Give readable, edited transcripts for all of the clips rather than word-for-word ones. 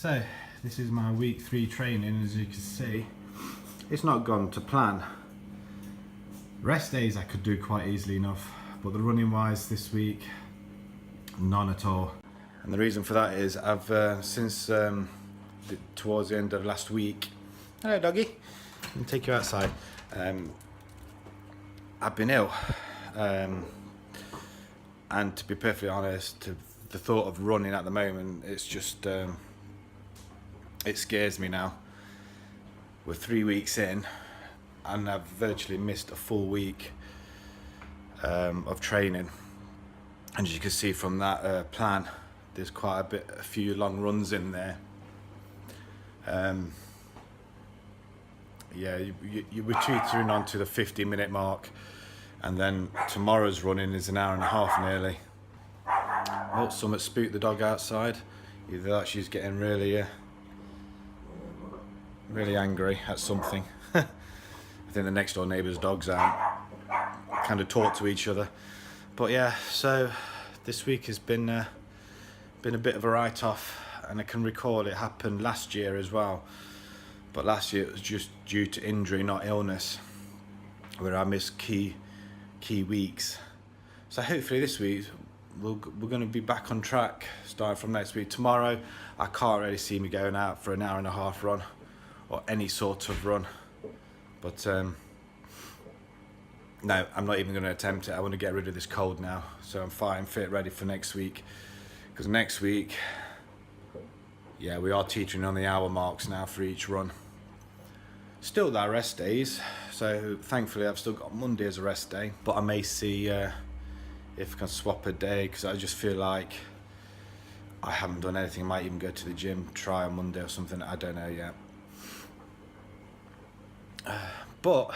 So this is my week 3 training. As you can see, it's not gone to plan. Rest days I could do quite easily enough, but the running wise this week, none at all. And the reason for that is I've since towards the end of last week, hello doggy, I'll take you outside, I've been ill, and to be perfectly honest, the thought of running at the moment, it's just it scares me now. We're 3 weeks in and I've virtually missed a full week of training, and as you can see from that plan, there's quite a few long runs in there. Yeah, you were teetering on to the 50-minute mark, and then tomorrow's running is an hour and a half nearly. Oh, someone spooked the dog outside. Either that, she's getting really angry at something. I think the next door neighbour's dogs kind of talk to each other. But yeah, so this week has been a bit of a write-off, and I can recall it happened last year as well. But last year it was just due to injury, not illness, where I missed key weeks. So hopefully this week we're going to be back on track starting from next week. Tomorrow I can't really see me going out for an hour and a half run or any sort of run. But no, I'm not even going to attempt it. I want to get rid of this cold now, so I'm fine, fit, ready for next week. Because next week, yeah, we are teetering on the hour marks now for each run. Still there are rest days, so thankfully I've still got Monday as a rest day, but I may see if I can swap a day, because I just feel like I haven't done anything. I might even go to the gym, try on Monday or something, I don't know yet. But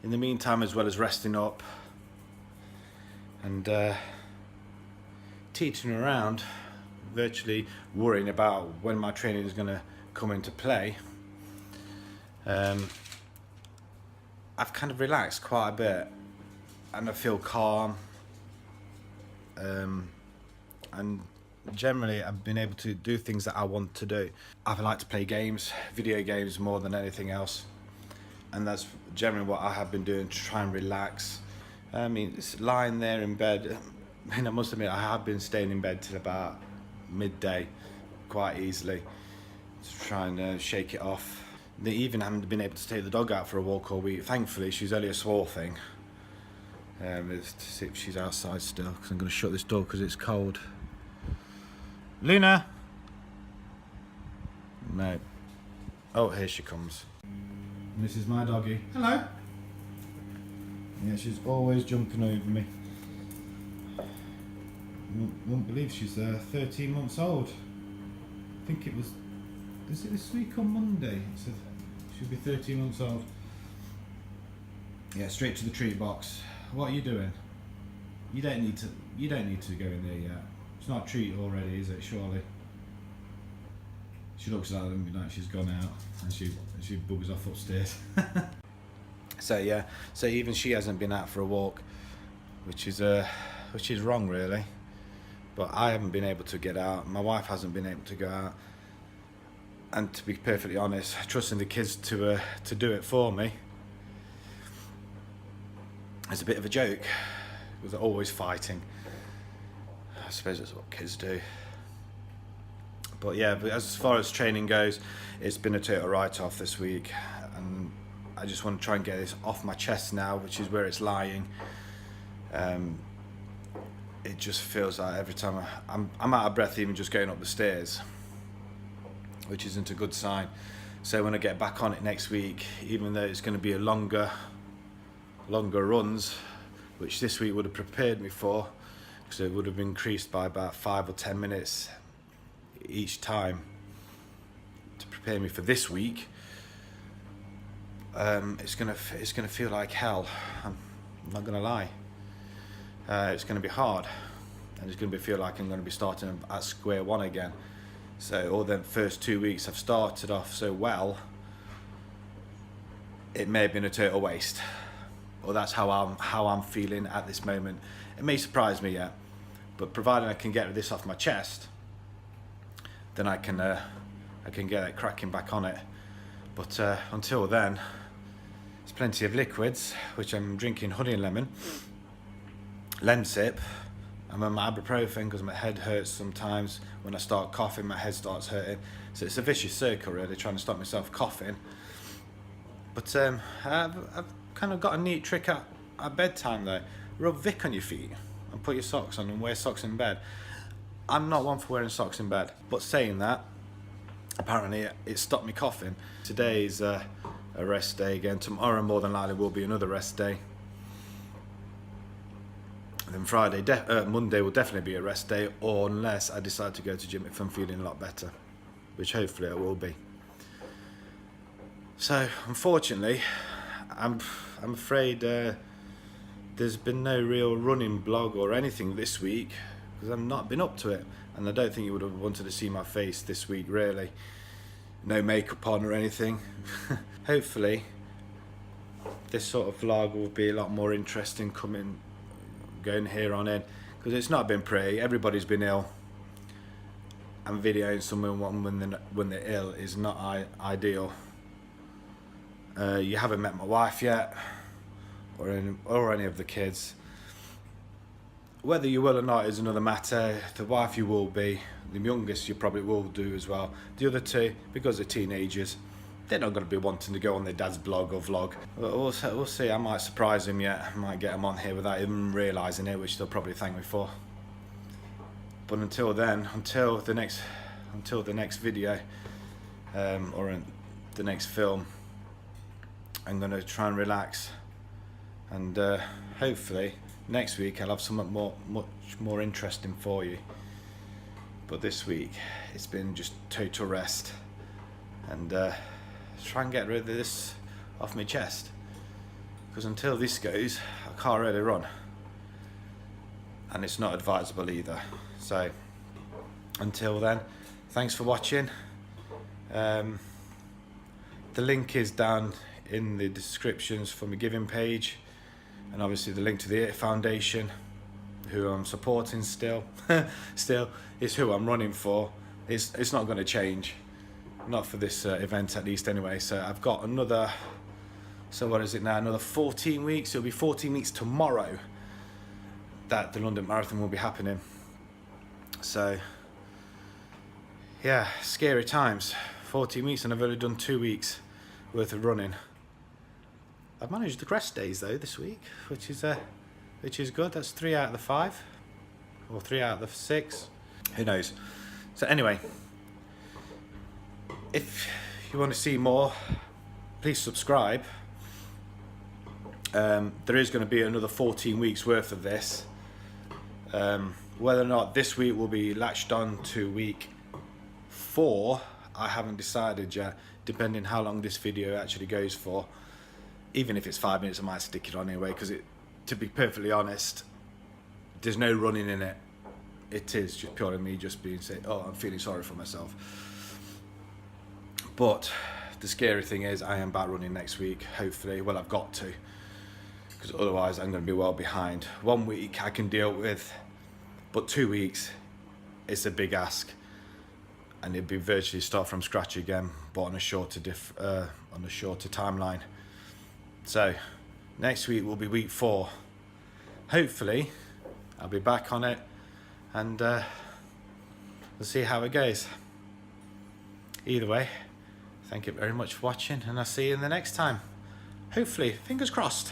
in the meantime, as well as resting up and teetering around, virtually worrying about when my training is going to come into play, I've kind of relaxed quite a bit, and I feel calm, and generally I've been able to do things that I want to do. I like to play games, video games, more than anything else, and that's generally what I have been doing to try and relax. I mean, it's lying there in bed. I mean, I must admit, I have been staying in bed till about midday quite easily to try and shake it off. They even haven't been able to take the dog out for a walk all week. Thankfully, she's only a small thing. Let's see if she's outside still, because I'm going to shut this door because it's cold. Luna! No. Oh, here she comes. This is my doggy. Hello! Yeah, she's always jumping over me. Won't believe she's 13 months old. I think it was, is it this week on Monday? It said she'll be 13 months old. Yeah, straight to the treat box. What are you doing? You don't need to go in there yet. It's not a treat already, is it? Surely. She looks like she's gone out, and she buggers off upstairs. So yeah, so even she hasn't been out for a walk, which is wrong really. But I haven't been able to get out. My wife hasn't been able to go out. And to be perfectly honest, trusting the kids to do it for me is a bit of a joke, because they're always fighting. I suppose that's what kids do. But yeah, but as far as training goes, it's been a total write-off this week, and I just want to try and get this off my chest now, which is where it's lying. It just feels like every time I'm out of breath even just going up the stairs, which isn't a good sign. So when I get back on it next week, even though it's going to be longer runs, which this week would have prepared me for, because it would have increased by about 5 or 10 minutes each time to prepare me for this week, it's gonna feel like hell. I'm not gonna lie. It's going to be hard, and it's going to feel like I'm going to be starting at square one again. So all the first 2 weeks I've started off so well, it may have been a total waste. Or that's how I'm feeling at this moment. It may surprise me yet, but providing I can get this off my chest, then I can I can get cracking back on it. But until then, there's plenty of liquids, which I'm drinking honey and lemon, Lemsip. I'm on my ibuprofen because my head hurts sometimes. When I start coughing, my head starts hurting. So it's a vicious circle, really, trying to stop myself coughing. But I've kind of got a neat trick at bedtime, though. Rub Vic on your feet and put your socks on and wear socks in bed. I'm not one for wearing socks in bed, but saying that, apparently it stopped me coughing. Today's a rest day again. Tomorrow more than likely will be another rest day. And then Monday will definitely be a rest day, or unless I decide to go to gym if I'm feeling a lot better, which hopefully I will be. So unfortunately, I'm afraid there's been no real running blog or anything this week because I've not been up to it, and I don't think you would have wanted to see my face this week, really. No makeup on or anything. Hopefully this sort of vlog will be a lot more interesting going here on in, because it's not been pretty. Everybody's been ill, and videoing someone when they're ill is not ideal. You haven't met my wife yet, or any of the kids. Whether you will or not is another matter. The wife you will be, the youngest you probably will do as well. The other two, because they're teenagers, they're not going to be wanting to go on their dad's blog or vlog. We'll see. I might surprise them yet. I might get them on here without even realising it, which they'll probably thank me for. But until then, until the next video, or the next film, I'm going to try and relax, and hopefully next week I'll have something much more interesting for you. But this week it's been just total rest, and try and get rid of this off my chest, because until this goes I can't really run, and it's not advisable either. So until then, thanks for watching. The link is down in the descriptions for my giving page, and obviously the link to the IT Foundation, who I'm supporting still. Still, it's who I'm running for. It's not going to change, not for this event at least anyway. So I've got another, so what is it now, another 14 weeks. It'll be 14 weeks tomorrow that the London Marathon will be happening. So yeah, scary times. 14 weeks and I've only done 2 weeks worth of running. I've managed the rest days though this week, which is good. That's 3 out of the 5, or 3 out of the 6, who knows. So anyway, if you want to see more, please subscribe. There is going to be another 14 weeks worth of this. Whether or not this week will be latched on to week 4, I haven't decided yet, depending how long this video actually goes for. Even if it's 5 minutes, I might stick it on anyway, because to be perfectly honest, there's no running in it. It is just purely me just saying, oh, I'm feeling sorry for myself. But the scary thing is I am back running next week, hopefully. Well, I've got to, because otherwise I'm going to be well behind. 1 week I can deal with, but 2 weeks, it's a big ask. And it'd be virtually start from scratch again, but on a shorter timeline. So next week will be week 4. Hopefully I'll be back on it, and we'll see how it goes. Either way, thank you very much for watching, and I'll see you in the next time. Hopefully, fingers crossed.